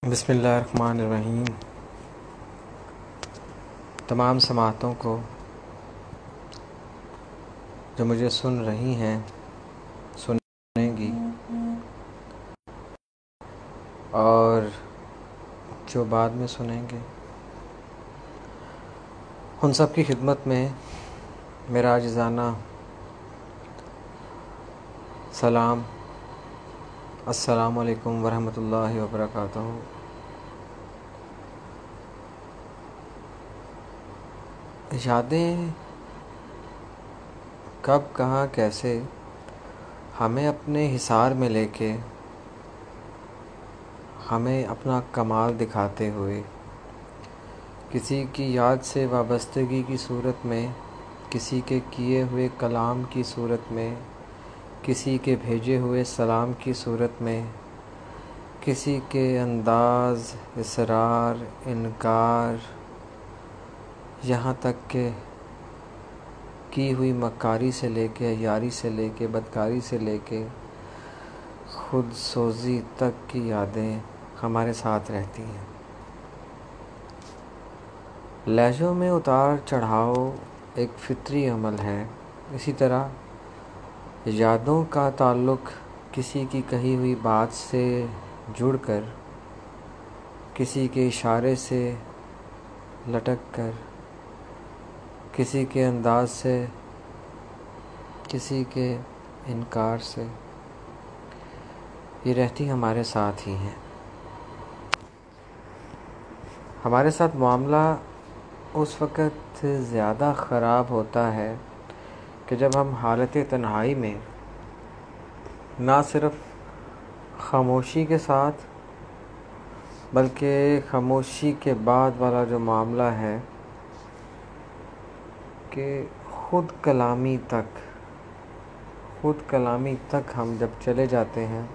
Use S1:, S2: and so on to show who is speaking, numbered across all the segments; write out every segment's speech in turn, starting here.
S1: بسم اللہ الرحمن الرحیم۔ تمام سماعتوں کو جو مجھے سن رہی ہیں، سنیں گی، اور جو بعد میں سنیں گے، ان سب کی خدمت میں میرا عاجزانہ سلام، السلام علیکم ورحمۃ اللہ وبرکاتہ۔ یادیں کب، کہاں، کیسے ہمیں اپنے حصار میں لے کے، ہمیں اپنا کمال دکھاتے ہوئے، کسی کی یاد سے وابستگی کی صورت میں، کسی کے کیے ہوئے کلام کی صورت میں، کسی کے بھیجے ہوئے سلام کی صورت میں، کسی کے انداز، اصرار، انکار، یہاں تک کہ کی ہوئی مکاری سے لے کے، یاری سے لے کے، بدکاری سے لے کے خود سوزی تک کی یادیں ہمارے ساتھ رہتی ہیں۔ لہجوں میں اتار چڑھاؤ ایک فطری عمل ہے، اسی طرح یادوں کا تعلق کسی کی کہی ہوئی بات سے جڑ کر، کسی کے اشارے سے لٹک کر، کسی کے انداز سے، کسی کے انکار سے، یہ رہتی ہمارے ساتھ ہی ہیں۔ ہمارے ساتھ معاملہ اس وقت زیادہ خراب ہوتا ہے کہ جب ہم حالت تنہائی میں نہ صرف خاموشی کے ساتھ بلکہ خاموشی کے بعد والا جو معاملہ ہے کہ خود کلامی تک ہم جب چلے جاتے ہیں،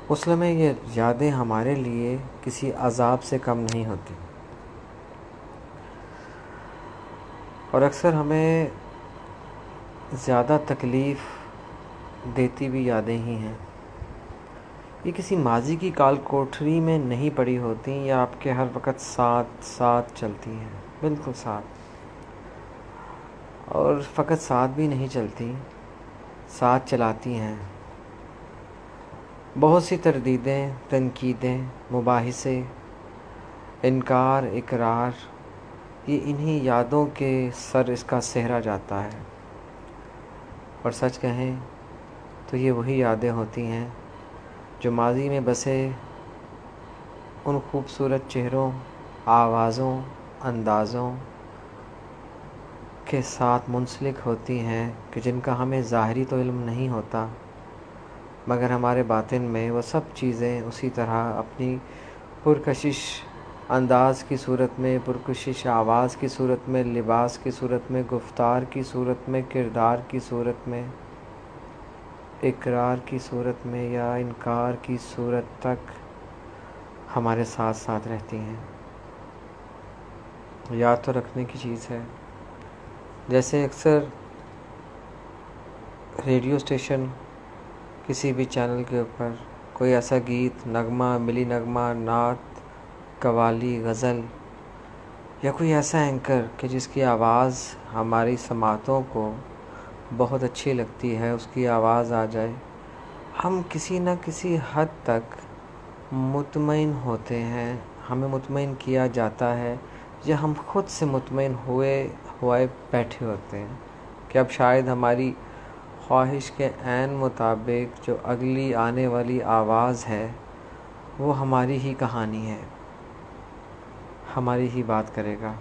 S1: اس لمحے یہ یادیں ہمارے لیے کسی عذاب سے کم نہیں ہوتی، اور اکثر ہمیں زیادہ تکلیف دیتی بھی یادیں ہی ہیں۔ یہ کسی ماضی کی کال کوٹھری میں نہیں پڑی ہوتی، یا آپ کے ہر وقت ساتھ چلتی ہیں، بالکل ساتھ، اور فقط ساتھ بھی نہیں چلتی، ساتھ چلاتی ہیں۔ بہت سی تردیدیں، تنقیدیں، مباحثے، انکار، اقرار، یہ انہی یادوں کے سر اس کا سہرا جاتا ہے، اور سچ کہیں تو یہ وہی یادیں ہوتی ہیں جو ماضی میں بسے ان خوبصورت چہروں، آوازوں، اندازوں کے ساتھ منسلک ہوتی ہیں کہ جن کا ہمیں ظاہری تو علم نہیں ہوتا، مگر ہمارے باطن میں وہ سب چیزیں اسی طرح اپنی پرکشش انداز کی صورت میں، پرکشش آواز کی صورت میں، لباس کی صورت میں، گفتار کی صورت میں، کردار کی صورت میں، اقرار کی صورت میں یا انکار کی صورت تک ہمارے ساتھ ساتھ رہتی ہیں۔ یاد تو رکھنے کی چیز ہے۔ جیسے اکثر ریڈیو اسٹیشن، کسی بھی چینل کے اوپر کوئی ایسا گیت، نغمہ، ملی نغمہ، نعت، قوالی، غزل، یا کوئی ایسا اینکر کہ جس کی آواز ہماری سماعتوں کو بہت اچھی لگتی ہے، اس کی آواز آ جائے، ہم کسی نہ کسی حد تک مطمئن ہوتے ہیں، ہمیں مطمئن کیا جاتا ہے، یا ہم خود سے مطمئن ہوئے بیٹھے ہوتے ہیں کہ اب شاید ہماری خواہش کے عین مطابق جو اگلی آنے والی آواز ہے وہ ہماری ہی کہانی ہے، ہماری ہی بات کرے گا،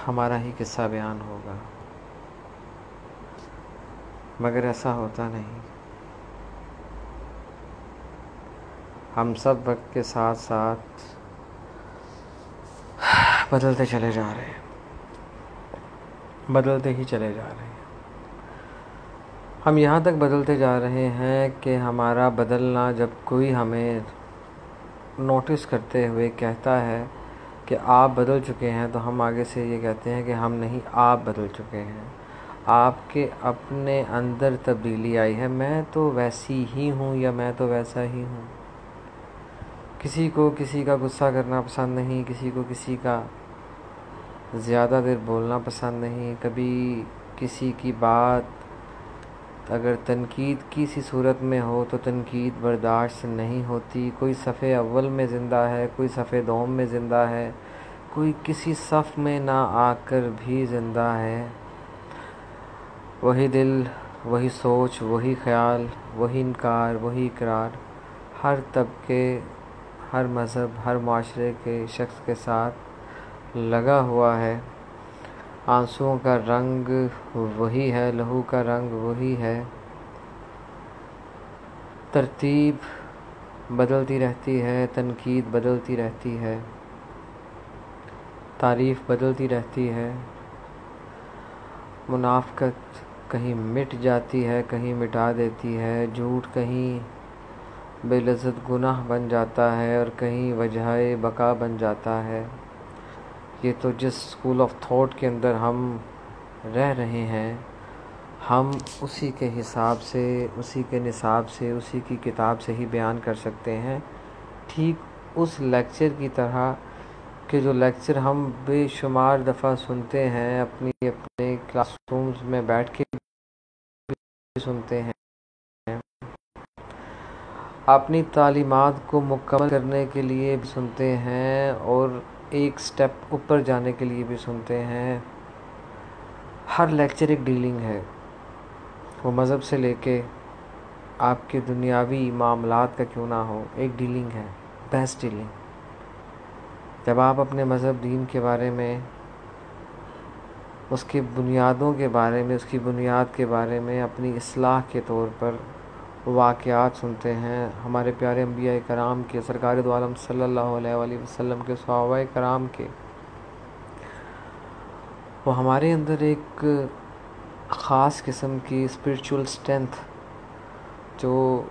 S1: ہمارا ہی قصہ بیان ہوگا، مگر ایسا ہوتا نہیں۔ ہم سب وقت کے ساتھ ساتھ بدلتے چلے جا رہے ہیں، بدلتے ہی چلے جا رہے ہیں۔ ہم یہاں تک بدلتے جا رہے ہیں کہ ہمارا بدلنا جب کوئی ہمیں نوٹس کرتے ہوئے کہتا ہے کہ آپ بدل چکے ہیں، تو ہم آگے سے یہ کہتے ہیں کہ ہم نہیں، آپ بدل چکے ہیں۔ آپ کے اپنے اندر تبدیلی آئی ہے، میں تو ویسی ہی ہوں یا میں تو ویسا ہی ہوں۔ کسی کو کسی کا غصہ کرنا پسند نہیں، کسی کو کسی کا زیادہ دیر بولنا پسند نہیں، کبھی کسی کی بات اگر تنقید کی سی صورت میں ہو تو تنقید برداشت نہیں ہوتی۔ کوئی صفحے اول میں زندہ ہے، کوئی صفحے دوم میں زندہ ہے، کوئی کسی صف میں نہ آ کر بھی زندہ ہے۔ وہی دل، وہی سوچ، وہی خیال، وہی انکار، وہی اقرار، ہر طبقے، ہر مذہب، ہر معاشرے کے شخص کے ساتھ لگا ہوا ہے۔ آنسوؤں کا رنگ وہی ہے، لہو کا رنگ وہی ہے۔ ترتیب بدلتی رہتی ہے، تنقید بدلتی رہتی ہے، تعریف بدلتی رہتی ہے، منافقت کہیں مٹ جاتی ہے، کہیں مٹا دیتی ہے، جھوٹ کہیں بے لذت گناہ بن جاتا ہے اور کہیں وجہ بقا بن جاتا ہے۔ یہ تو جس اسکول آف تھاٹ کے اندر ہم رہ رہے ہیں، ہم اسی کے حساب سے، اسی کے نصاب سے، اسی کی کتاب سے ہی بیان کر سکتے ہیں۔ ٹھیک اس لیکچر کی طرح کہ جو لیکچر ہم بے شمار دفعہ سنتے ہیں، اپنے کلاس رومز میں بیٹھ کے بھی سنتے ہیں، اپنی تعلیمات کو مکمل کرنے کے لیے بھی سنتے ہیں اور ایک سٹیپ اوپر جانے کے لیے بھی سنتے ہیں۔ ہر لیکچر ایک ڈیلنگ ہے، وہ مذہب سے لے کے آپ کے دنیاوی معاملات کا کیوں نہ ہو، ایک ڈیلنگ ہے، بحث ڈیلنگ۔ جب آپ اپنے مذہب دین کے بارے میں، اس کی بنیادوں کے بارے میں، اس کی بنیاد کے بارے میں اپنی اصلاح کے طور پر واقعات سنتے ہیں، ہمارے پیارے انبیاء کرام کے، سرکار دو عالم صلی اللہ علیہ وآلہ وسلم کے، صحابہ کرام کے، وہ ہمارے اندر ایک خاص قسم کی اسپرچول اسٹرینتھ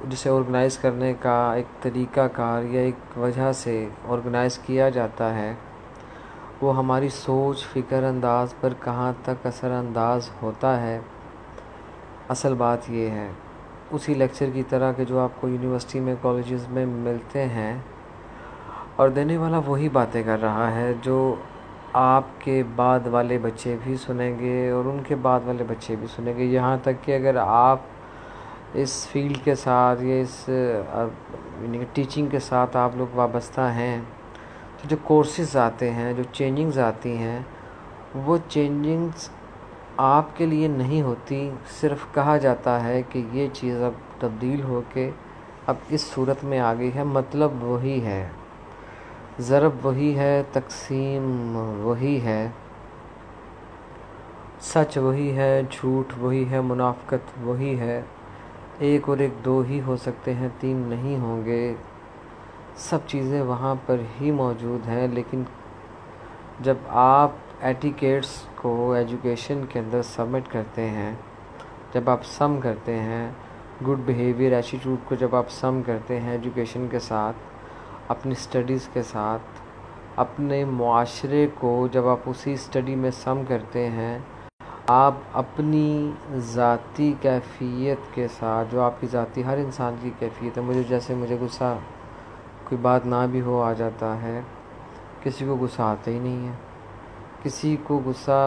S1: جسے آرگنائز کرنے کا ایک طریقہ کار یا ایک وجہ سے آرگنائز کیا جاتا ہے، وہ ہماری سوچ، فکر انداز پر کہاں تک اثر انداز ہوتا ہے۔ اصل بات یہ ہے، اسی لیکچر کی طرح کہ جو آپ کو یونیورسٹی میں، کالجز میں ملتے ہیں، اور دینے والا وہی باتیں کر رہا ہے جو آپ کے بعد والے بچے بھی سنیں گے اور ان کے بعد والے بچے بھی سنیں گے، یہاں تک کہ اگر آپ اس فیلڈ کے ساتھ یا اس ٹیچنگ کے ساتھ آپ لوگ وابستہ ہیں، تو جو کورسز آتے ہیں، جو چینجنگز آتی ہیں، وہ چینجنگز آپ کے لیے نہیں ہوتی، صرف کہا جاتا ہے کہ یہ چیز اب تبدیل ہو کے اب اس صورت میں آ گئی ہے، مطلب وہی ہے، ضرب وہی ہے، تقسیم وہی ہے، سچ وہی ہے، جھوٹ وہی ہے، منافقت وہی ہے، ایک اور ایک دو ہی ہو سکتے ہیں، تین نہیں ہوں گے، سب چیزیں وہاں پر ہی موجود ہیں۔ لیکن جب آپ ایٹیکیٹس کو ایجوکیشن کے اندر سبمٹ کرتے ہیں، جب آپ سم کرتے ہیں، گڈ بیہیویئر ایٹیٹیوڈ کو جب آپ سم کرتے ہیں ایجوکیشن کے ساتھ، اپنی سٹڈیز کے ساتھ، اپنے معاشرے کو جب آپ اسی سٹڈی میں سم کرتے ہیں، آپ اپنی ذاتی کیفیت کے ساتھ، جو آپ کی ذاتی ہر انسان کی کیفیت ہے، مجھے غصہ کوئی بات نہ بھی ہو آ جاتا ہے، کسی کو غصہ آتا ہی نہیں ہے، کسی کو غصہ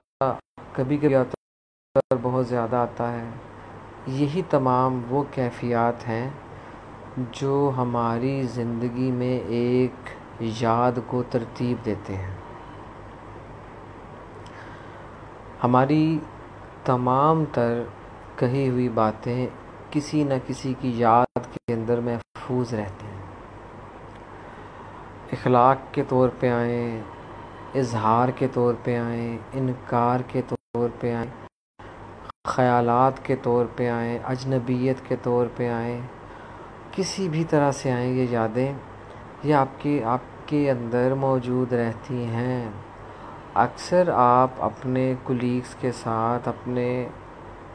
S1: کبھی کبھی آتا ہے اور بہت زیادہ آتا ہے۔ یہی تمام وہ کیفیات ہیں جو ہماری زندگی میں ایک یاد کو ترتیب دیتے ہیں۔ ہماری تمام تر کہی ہوئی باتیں کسی نہ کسی کی یاد کے اندر محفوظ رہتی ہیں، اخلاق کے طور پہ آئیں، اظہار کے طور پہ آئیں، انکار کے طور پہ آئیں، خیالات کے طور پہ آئیں، اجنبیت کے طور پہ آئیں، کسی بھی طرح سے آئیں، یہ یادیں یہ آپ کے اندر موجود رہتی ہیں۔ اکثر آپ اپنے کولیگز کے ساتھ، اپنے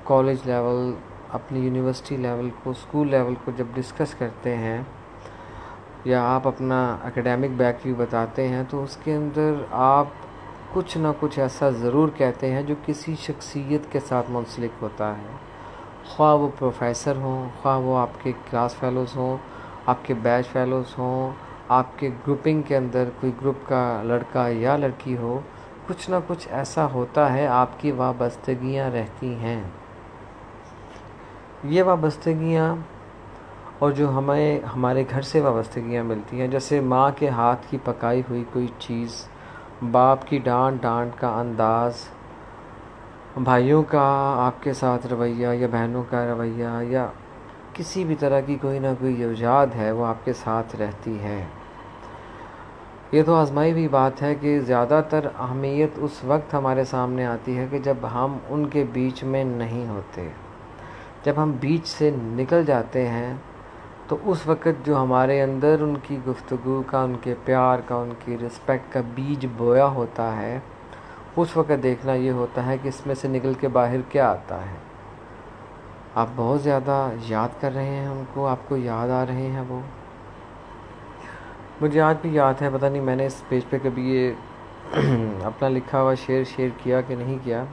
S1: کالج لیول، اپنی یونیورسٹی لیول کو، اسکول لیول کو جب ڈسکس کرتے ہیں یا آپ اپنا اکیڈیمک بیک ویو بتاتے ہیں، تو اس کے اندر آپ کچھ نہ کچھ ایسا ضرور کہتے ہیں جو کسی شخصیت کے ساتھ منسلک ہوتا ہے، خواہ وہ پروفیسر ہوں، خواہ وہ آپ کے کلاس فیلوز ہوں، آپ کے بیچ فیلوز ہوں، آپ کے گروپنگ کے اندر کوئی گروپ کا لڑکا یا لڑکی ہو، کچھ نہ کچھ ایسا ہوتا ہے، آپ کی وابستگیاں رہتی ہیں۔ یہ وابستگیاں اور جو ہمیں ہمارے گھر سے وابستگیاں ملتی ہیں، جیسے ماں کے ہاتھ کی پکائی ہوئی کوئی چیز، باپ کی ڈانٹ کا انداز، بھائیوں کا آپ کے ساتھ رویہ یا بہنوں کا رویہ، یا کسی بھی طرح کی کوئی نہ کوئی ایجاد ہے، وہ آپ کے ساتھ رہتی ہے۔ یہ تو آزمائی ہوئی بات ہے کہ زیادہ تر اہمیت اس وقت ہمارے سامنے آتی ہے کہ جب ہم ان کے بیچ میں نہیں ہوتے۔ جب ہم بیچ سے نکل جاتے ہیں تو اس وقت جو ہمارے اندر ان کی گفتگو کا، ان کے پیار کا، ان کی رسپیکٹ کا بیج بویا ہوتا ہے، اس وقت دیکھنا یہ ہوتا ہے کہ اس میں سے نکل کے باہر کیا آتا ہے۔ آپ بہت زیادہ یاد کر رہے ہیں ان کو، آپ کو یاد آ رہے ہیں وہ۔ مجھے آج بھی یاد ہے، پتہ نہیں میں نے اس پیج پہ کبھی یہ اپنا لکھا ہوا شیئر کیا کہ نہیں کیا،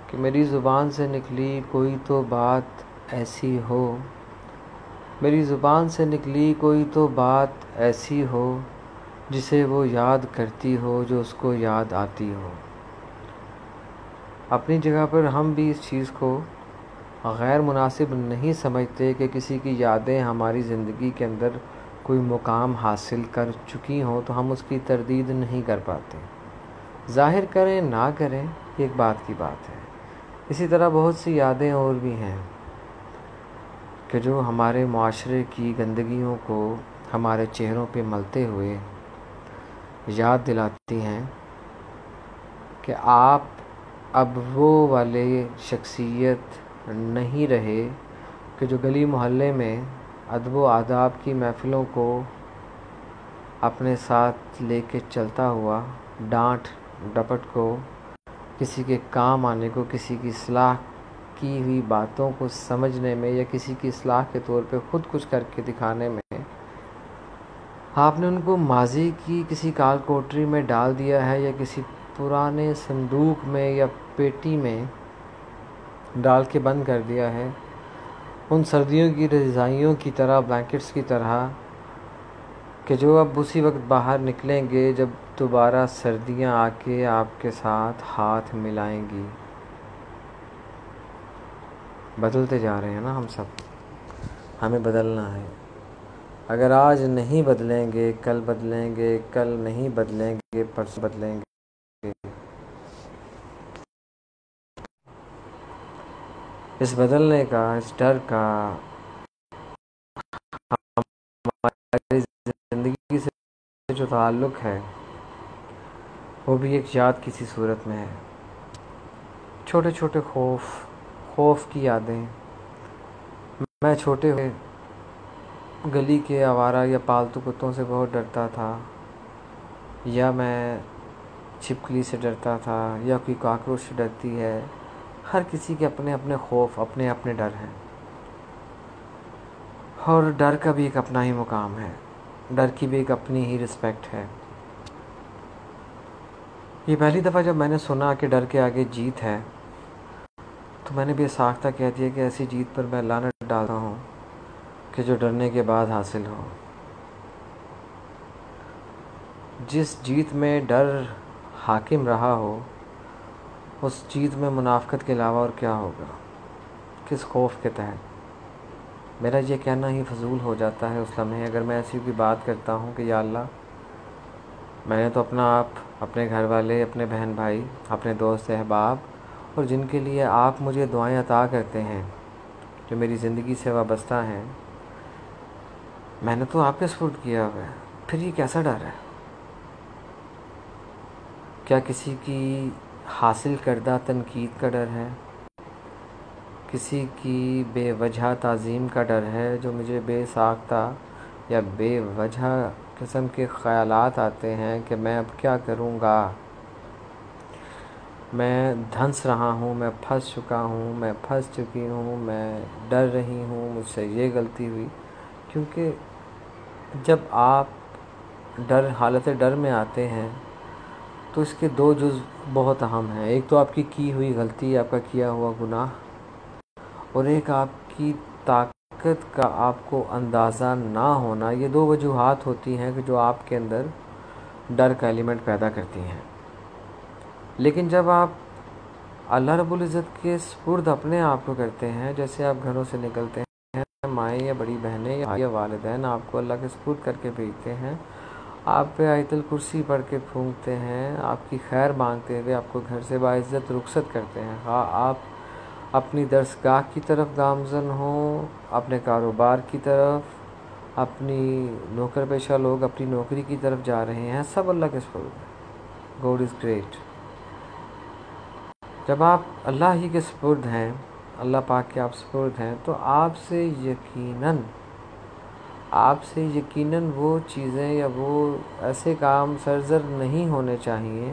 S1: کہ میری زبان سے نکلی کوئی تو بات ایسی ہو، میری زبان سے نکلی کوئی تو بات ایسی ہو، جسے وہ یاد کرتی ہو، جو اس کو یاد آتی ہو۔ اپنی جگہ پر ہم بھی اس چیز کو غیر مناسب نہیں سمجھتے کہ کسی کی یادیں ہماری زندگی کے اندر کوئی مقام حاصل کر چکی ہوں تو ہم اس کی تردید نہیں کر پاتے۔ ظاہر کریں نہ کریں، یہ ایک بات کی بات ہے۔ اسی طرح بہت سی یادیں اور بھی ہیں کہ جو ہمارے معاشرے کی گندگیوں کو ہمارے چہروں پہ ملتے ہوئے یاد دلاتی ہیں کہ آپ اب وہ والے شخصیت نہیں رہے کہ جو گلی محلے میں ادب و آداب کی محفلوں کو اپنے ساتھ لے کے چلتا ہوا، ڈانٹ ڈپٹ کو، کسی کے کام آنے کو، کسی کی اصلاح کی ہوئی باتوں کو سمجھنے میں، یا کسی کی اصلاح کے طور پہ خود کچھ کر کے دکھانے میں آپ نے ان کو ماضی کی کسی کال کوٹری میں ڈال دیا ہے، یا کسی پرانے صندوق میں یا پیٹی میں ڈال کے بند کر دیا ہے، ان سردیوں کی رضائیوں کی طرح، بلینکٹس کی طرح، کہ جو اب اسی وقت باہر نکلیں گے جب دوبارہ سردیاں آ کے آپ کے ساتھ ہاتھ ملائیں گی۔ بدلتے جا رہے ہیں نا ہم سب، ہمیں بدلنا ہے۔ اگر آج نہیں بدلیں گے کل بدلیں گے، کل نہیں بدلیں گے پرسوں بدلیں گے۔ اس بدلنے کا، اس ڈر کا ہماری زندگی سے جو تعلق ہے وہ بھی ایک یاد کسی صورت میں ہے۔ چھوٹے چھوٹے خوف کی یادیں۔ میں چھوٹے ہوئے گلی کے آوارہ یا پالتو کتوں سے بہت ڈرتا تھا، یا میں چھپکلی سے ڈرتا تھا، یا کوئی کاکروچ سے ڈرتی ہے۔ ہر کسی کے اپنے اپنے خوف، اپنے اپنے ڈر ہیں، اور ڈر کا بھی ایک اپنا ہی مقام ہے، ڈر کی بھی ایک اپنی ہی رسپیکٹ ہے۔ یہ پہلی دفعہ جب میں نے سنا کہ ڈر کے آگے جیت ہے تو میں نے بھی ساختہ کہہ دیا کہ ایسی جیت پر میں لعنت ڈالتا ہوں کہ جو ڈرنے کے بعد حاصل ہو۔ جس جیت میں ڈر حاکم رہا ہو، اس جیت میں منافقت کے علاوہ اور کیا ہوگا؟ کس خوف کے تحت؟ میرا یہ کہنا ہی فضول ہو جاتا ہے اس لمحے اگر میں ایسی کوئی بات کرتا ہوں کہ یا اللہ، میں نے تو اپنا آپ، اپنے گھر والے، اپنے بہن بھائی، اپنے دوست احباب، اور جن کے لیے آپ مجھے دعائیں عطا کرتے ہیں، جو میری زندگی سے وابستہ ہیں، میں نے تو آپ کے سپرد کیا ہوا ہے۔ پھر یہ کیسا ڈر ہے؟ کیا کسی کی حاصل کردہ تنقید کا ڈر ہے؟ کسی کی بے وجہ تعظیم کا ڈر ہے جو مجھے بے ساختہ یا بے وجہ قسم کے خیالات آتے ہیں کہ میں اب کیا کروں گا؟ میں دھنس رہا ہوں، میں پھنس چکا ہوں، میں پھنس چکی ہوں، میں ڈر رہی ہوں، مجھ سے یہ غلطی ہوئی۔ کیونکہ جب آپ حالت ڈر میں آتے ہیں تو اس کے دو جز بہت اہم ہیں. ایک تو آپ کی ہوئی غلطی، آپ کا کیا ہوا گناہ، اور ایک آپ کی طاقت کا آپ کو اندازہ نہ ہونا. یہ دو وجوہات ہوتی ہیں کہ جو آپ کے اندر ڈر کا ایلیمنٹ پیدا کرتی ہیں. لیکن جب آپ اللہ رب العزت کے سپرد اپنے آپ کو کرتے ہیں، جیسے آپ گھروں سے نکلتے ہیں، مائیں یا بڑی بہنیں یا والدین آپ کو اللہ کے سپرد کر کے بھیجتے ہیں، آپ پہ آیت الکرسی پڑھ کے پھونکتے ہیں، آپ کی خیر مانگتے ہوئے آپ کو گھر سے باعزت رخصت کرتے ہیں، آپ اپنی درسگاہ کی طرف گامزن ہوں، اپنے کاروبار کی طرف، اپنی نوکر پیشہ لوگ اپنی نوکری کی طرف جا رہے ہیں، سب اللہ کے سپرد ہے. God is great. جب آپ اللہ ہی کے سپرد ہیں، اللہ پاک کے آپ سپرد ہیں، تو آپ سے یقیناً وہ چیزیں یا وہ ایسے کام سرزر نہیں ہونے چاہیے،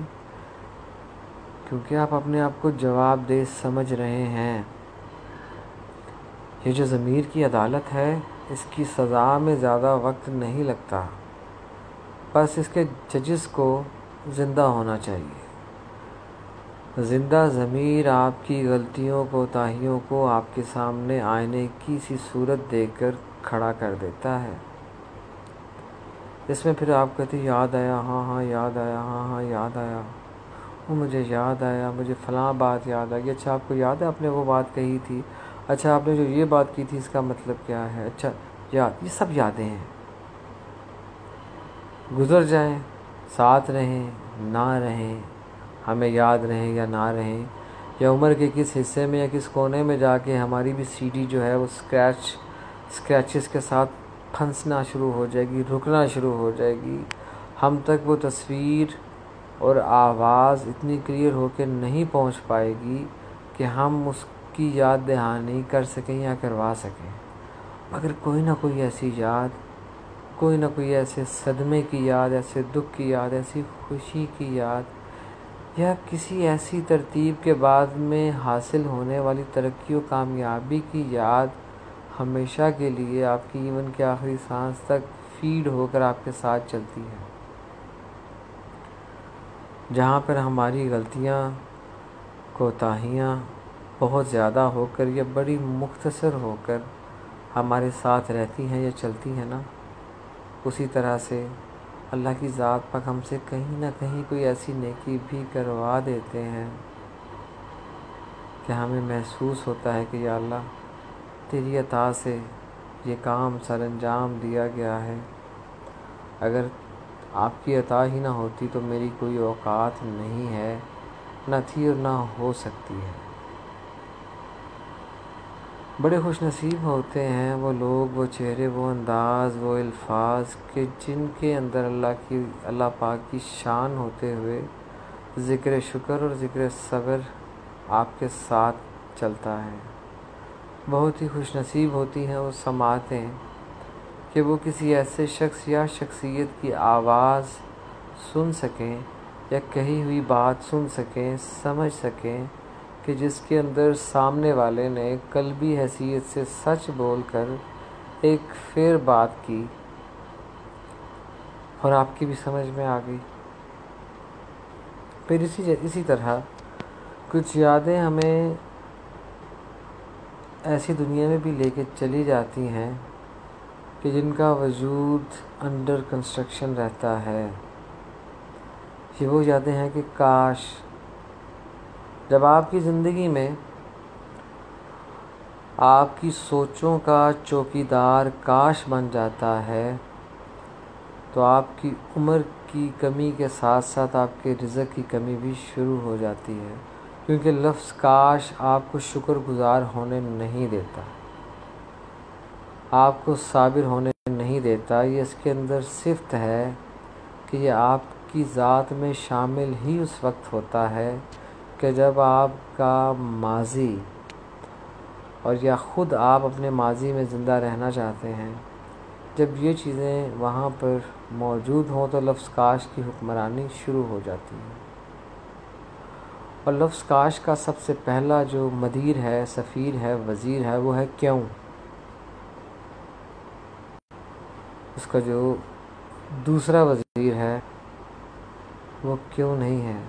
S1: کیونکہ آپ اپنے آپ کو جواب دہ سمجھ رہے ہیں. یہ جو ضمیر کی عدالت ہے، اس کی سزا میں زیادہ وقت نہیں لگتا، بس اس کے ججز کو زندہ ہونا چاہیے. زندہ ضمیر آپ کی غلطیوں کوتاہیوں کو آپ کے سامنے آئینے کی سی صورت دے کر کھڑا کر دیتا ہے. اس میں پھر آپ کہتے ہیں یاد آیا، ہاں یاد آیا، ہاں یاد آیا، وہ مجھے یاد آیا، مجھے فلاں بات یاد آئی. اچھا آپ کو یاد ہے آپ نے وہ بات کہی تھی؟ اچھا آپ نے جو یہ بات کی تھی اس کا مطلب کیا ہے؟ اچھا یہ سب یادیں ہیں. گزر جائیں، ساتھ رہیں نہ رہیں، ہمیں یاد رہیں یا نہ رہیں، یا عمر کے کس حصے میں یا کس کونے میں جا کے ہماری بھی سی ڈی جو ہے وہ اسکریچز کے ساتھ پھنسنا شروع ہو جائے گی، رکنا شروع ہو جائے گی. ہم تک وہ تصویر اور آواز اتنی کلیئر ہو کے نہیں پہنچ پائے گی کہ ہم اس کی یاد دہانی کر سکیں یا کروا سکیں. مگر کوئی نہ کوئی ایسی یاد، کوئی نہ کوئی ایسے صدمے کی یاد، ایسے دکھ کی یاد، ایسی خوشی کی یاد، یا کسی ایسی ترتیب کے بعد میں حاصل ہونے والی ترقی و کامیابی کی یاد ہمیشہ کے لیے آپ کی ایون کے آخری سانس تک فیڈ ہو کر آپ کے ساتھ چلتی ہے. جہاں پر ہماری غلطیاں کوتاہیاں بہت زیادہ ہو کر یا بڑی مختصر ہو کر ہمارے ساتھ رہتی ہیں یا چلتی ہیں نا، اسی طرح سے اللہ کی ذات پاک ہم سے کہیں نہ کہیں کوئی ایسی نیکی بھی کروا دیتے ہیں کہ ہمیں محسوس ہوتا ہے کہ یا اللہ تیری عطا سے یہ کام سر انجام دیا گیا ہے، اگر آپ کی عطا ہی نہ ہوتی تو میری کوئی اوقات نہیں ہے، نہ تھی اور نہ ہو سکتی ہے. بڑے خوش نصیب ہوتے ہیں وہ لوگ، وہ چہرے، وہ انداز، وہ الفاظ کہ جن کے اندر اللہ پاک کی شان ہوتے ہوئے ذکر شکر اور ذکر صبر آپ کے ساتھ چلتا ہے. بہت ہی خوش نصیب ہوتی ہیں وہ سماعتیں کہ وہ کسی ایسے شخص یا شخصیت کی آواز سن سکیں یا کہی ہوئی بات سن سکیں، سمجھ سکیں کہ جس کے اندر سامنے والے نے قلبی حیثیت سے سچ بول کر ایک فیر بات کی اور آپ کی بھی سمجھ میں آ گئی. پھر اسی طرح کچھ یادیں ہمیں ایسی دنیا میں بھی لے کے چلی جاتی ہیں کہ جن کا وجود انڈر کنسٹرکشن رہتا ہے. یہ وہ یادیں ہیں کہ کاش جب آپ کی زندگی میں آپ کی سوچوں کا چوکیدار کاش بن جاتا ہے تو آپ کی عمر کی کمی کے ساتھ ساتھ آپ کے رزق کی کمی بھی شروع ہو جاتی ہے، کیونکہ لفظ کاش آپ کو شکر گزار ہونے نہیں دیتا، آپ کو صابر ہونے نہیں دیتا. یہ اس کے اندر صفت ہے کہ یہ آپ کی ذات میں شامل ہی اس وقت ہوتا ہے کہ جب آپ کا ماضی اور یا خود آپ اپنے ماضی میں زندہ رہنا چاہتے ہیں، جب یہ چیزیں وہاں پر موجود ہوں تو لفظ کاش کی حکمرانی شروع ہو جاتی ہے. اور لفظ کاش کا سب سے پہلا جو مدیر ہے، سفیر ہے، وزیر ہے، وہ ہے کیوں. اس کا جو دوسرا وزیر ہے وہ کیوں نہیں ہے،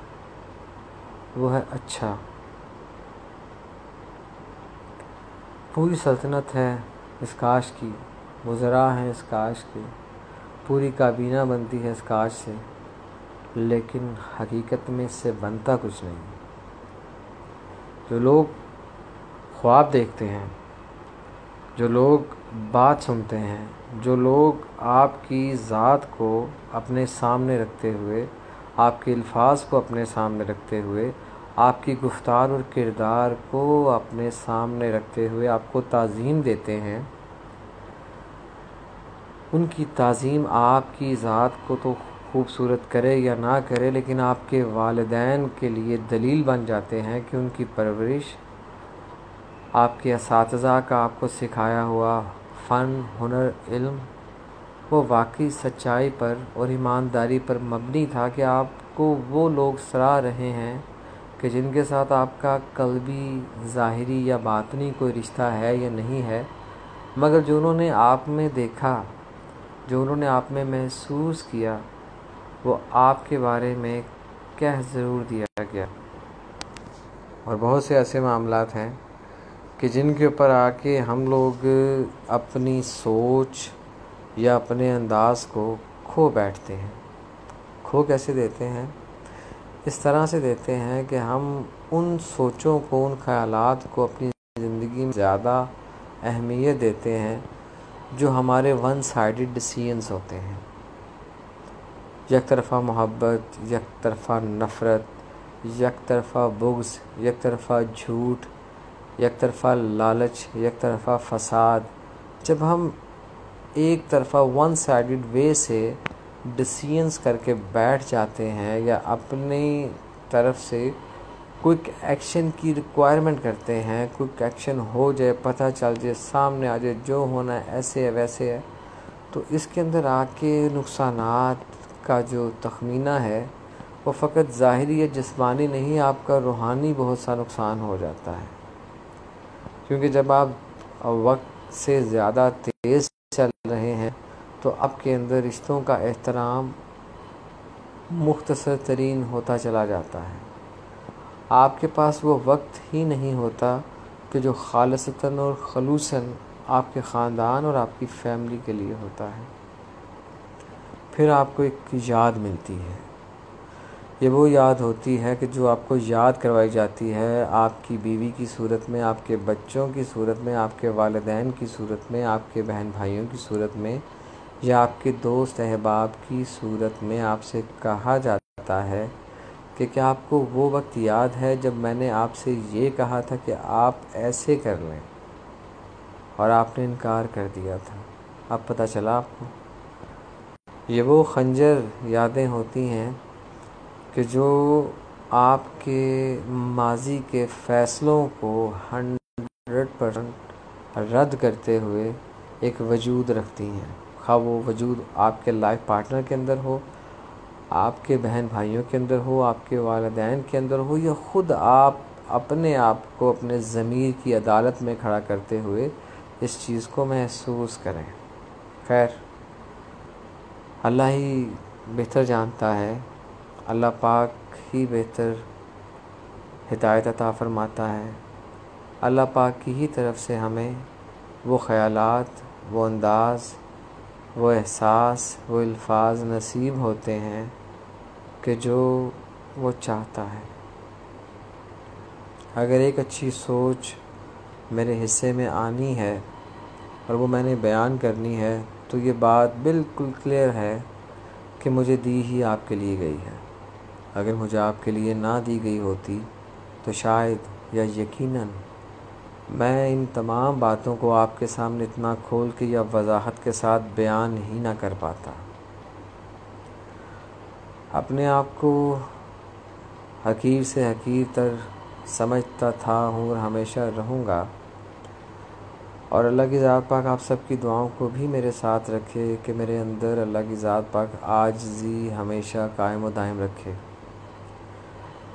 S1: وہ ہے اچھا۔ پوری سلطنت ہے اس کاش کی، وزراء ہیں اس کاش کے، پوری کابینہ بنتی ہے اس کاش سے، لیکن حقیقت میں اس سے بنتا کچھ نہیں۔ جو لوگ خواب دیکھتے ہیں، جو لوگ بات سنتے ہیں، جو لوگ آپ کی ذات کو اپنے سامنے رکھتے ہوئے، آپ کے الفاظ کو اپنے سامنے رکھتے ہوئے، آپ کی گفتار اور کردار کو اپنے سامنے رکھتے ہوئے آپ کو تعظیم دیتے ہیں، ان کی تعظیم آپ کی ذات کو تو خوبصورت کرے یا نہ کرے، لیکن آپ کے والدین کے لیے دلیل بن جاتے ہیں کہ ان کی پرورش، آپ کے اساتذہ کا آپ کو سکھایا ہوا فن، ہنر، علم، وہ واقعی سچائی پر اور ایمانداری پر مبنی تھا کہ آپ کو وہ لوگ سراہ رہے ہیں کہ جن کے ساتھ آپ کا قلبی، ظاہری یا باطنی کوئی رشتہ ہے یا نہیں ہے، مگر جو انہوں نے آپ میں دیکھا، جو انہوں نے آپ میں محسوس کیا، وہ آپ کے بارے میں کہہ ضرور دیا گیا۔ اور بہت سے ایسے معاملات ہیں کہ جن کے اوپر آ کے ہم لوگ اپنی سوچ یا اپنے انداز کو کھو بیٹھتے ہیں۔ کھو کیسے دیتے ہیں؟ اس طرح سے دیتے ہیں کہ ہم ان سوچوں کو، ان خیالات کو اپنی زندگی میں زیادہ اہمیت دیتے ہیں جو ہمارے ون سائیڈڈ ڈیسیژنز ہوتے ہیں۔ یک طرفہ محبت، یک طرفہ نفرت، یک طرفہ بغض، یک طرفہ جھوٹ، یک طرفہ لالچ، یک طرفہ فساد۔ جب ہم ایک طرفہ ون سائیڈڈ وے سے ڈیسیژنز کر کے بیٹھ جاتے ہیں یا اپنی طرف سے کوئک ایکشن کی ریکوائرمنٹ کرتے ہیں، کوئک ایکشن ہو جائے، پتہ چل جائے، سامنے آ جائے، جو ہونا ہے ایسے ہے ویسے ہے، تو اس کے اندر آ کے نقصانات کا جو تخمینہ ہے وہ فقط ظاہری یا جسمانی نہیں، آپ کا روحانی بہت سا نقصان ہو جاتا ہے۔ کیونکہ جب آپ وقت سے زیادہ تیز چل رہے ہیں تو آپ کے اندر رشتوں کا احترام مختصر ترین ہوتا چلا جاتا ہے۔ آپ کے پاس وہ وقت ہی نہیں ہوتا کہ جو خالصتاً اور خلوصاً آپ کے خاندان اور آپ کی فیملی کے لیے ہوتا ہے۔ پھر آپ کو ایک یاد ملتی ہے، یہ وہ یاد ہوتی ہے کہ جو آپ کو یاد کروائی جاتی ہے آپ کی بیوی کی صورت میں، آپ کے بچوں کی صورت میں، آپ کے والدین کی صورت میں، آپ کے بہن بھائیوں کی صورت میں، یا آپ کے دوست احباب کی صورت میں۔ آپ سے کہا جاتا ہے کہ کیا آپ کو وہ وقت یاد ہے جب میں نے آپ سے یہ کہا تھا کہ آپ ایسے کر لیں اور آپ نے انکار کر دیا تھا؟ اب پتہ چلا آپ کو۔ یہ وہ خنجر یادیں ہوتی ہیں کہ جو آپ کے ماضی کے فیصلوں کو 100% رد کرتے ہوئے ایک وجود رکھتی ہیں، خواہ وہ وجود آپ کے لائف پارٹنر کے اندر ہو، آپ کے بہن بھائیوں کے اندر ہو، آپ کے والدین کے اندر ہو، یا خود آپ اپنے آپ کو اپنے ضمیر کی عدالت میں کھڑا کرتے ہوئے اس چیز کو محسوس کریں۔ خیر، اللہ ہی بہتر جانتا ہے، اللہ پاک ہی بہتر ہدایت عطا فرماتا ہے۔ اللہ پاک کی ہی طرف سے ہمیں وہ خیالات، وہ انداز، وہ احساس، وہ الفاظ نصیب ہوتے ہیں کہ جو وہ چاہتا ہے۔ اگر ایک اچھی سوچ میرے حصے میں آنی ہے اور وہ میں نے بیان کرنی ہے تو یہ بات بالکل کلیئر ہے کہ مجھے دی ہی آپ کے لیے گئی ہے۔ اگر مجھے آپ کے لیے نہ دی گئی ہوتی تو شاید یا یقیناً میں ان تمام باتوں کو آپ کے سامنے اتنا کھول کے یا وضاحت کے ساتھ بیان ہی نہ کر پاتا۔ اپنے آپ کو حقیر سے حقیر تر سمجھتا تھا ہوں اور ہمیشہ رہوں گا، اور اللہ کی ذات پاک آپ سب کی دعاؤں کو بھی میرے ساتھ رکھے کہ میرے اندر اللہ کی ذات پاک عاجزی ہمیشہ قائم و دائم رکھے،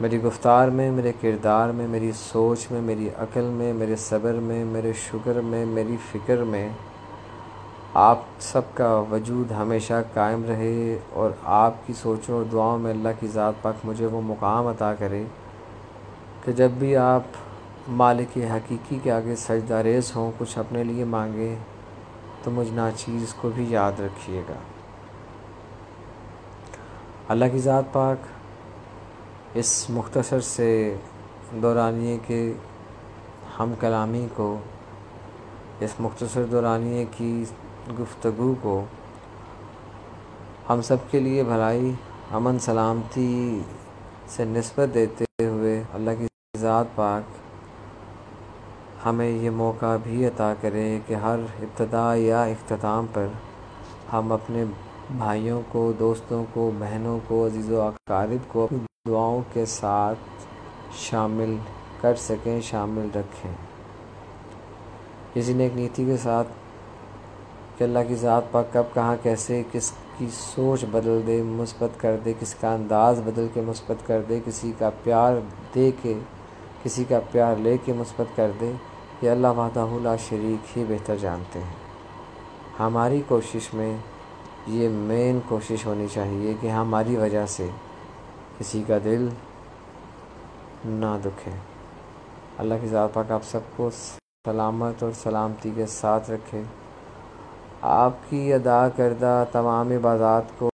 S1: میری گفتار میں، میرے کردار میں، میری سوچ میں، میری عقل میں، میرے صبر میں، میرے شکر میں، میری فکر میں آپ سب کا وجود ہمیشہ قائم رہے اور آپ کی سوچوں اور دعاؤں میں اللہ کی ذات پاک مجھے وہ مقام عطا کرے کہ جب بھی آپ مالک حقیقی کے آگے سجدہ ریز ہوں، کچھ اپنے لیے مانگیں تو مجھ ناچیز کو بھی یاد رکھیے گا۔ اللہ کی ذات پاک اس مختصر سے دورانیے کے ہم کلامی کو، اس مختصر دورانیے کی گفتگو کو ہم سب کے لیے بھلائی، امن، سلامتی سے نسبت دیتے ہوئے اللہ کی ذات پاک ہمیں یہ موقع بھی عطا کرے کہ ہر ابتدا یا اختتام پر ہم اپنے بھائیوں کو، دوستوں کو، بہنوں کو، عزیز و اقارب کو اپنی دعاؤں کے ساتھ شامل کر سکیں، شامل رکھیں۔ اسی نیک نیتی کے ساتھ کہ اللہ کی ذات پاک کب، کہاں، کیسے کس کی سوچ بدل دے، مثبت کر دے، کسی کا انداز بدل کے مثبت کر دے، کسی کا پیار دے کے، کسی کا پیار لے کے مثبت کر دے، یہ اللہ وحدہ لا شریک ہی بہتر جانتے ہیں۔ ہماری کوشش میں یہ مین کوشش ہونی چاہیے کہ ہماری وجہ سے کسی کا دل نہ دکھے۔ اللہ کی ذات پاک آپ سب کو سلامت اور سلامتی کے ساتھ رکھے، آپ کی ادا کردہ تمام عبادات کو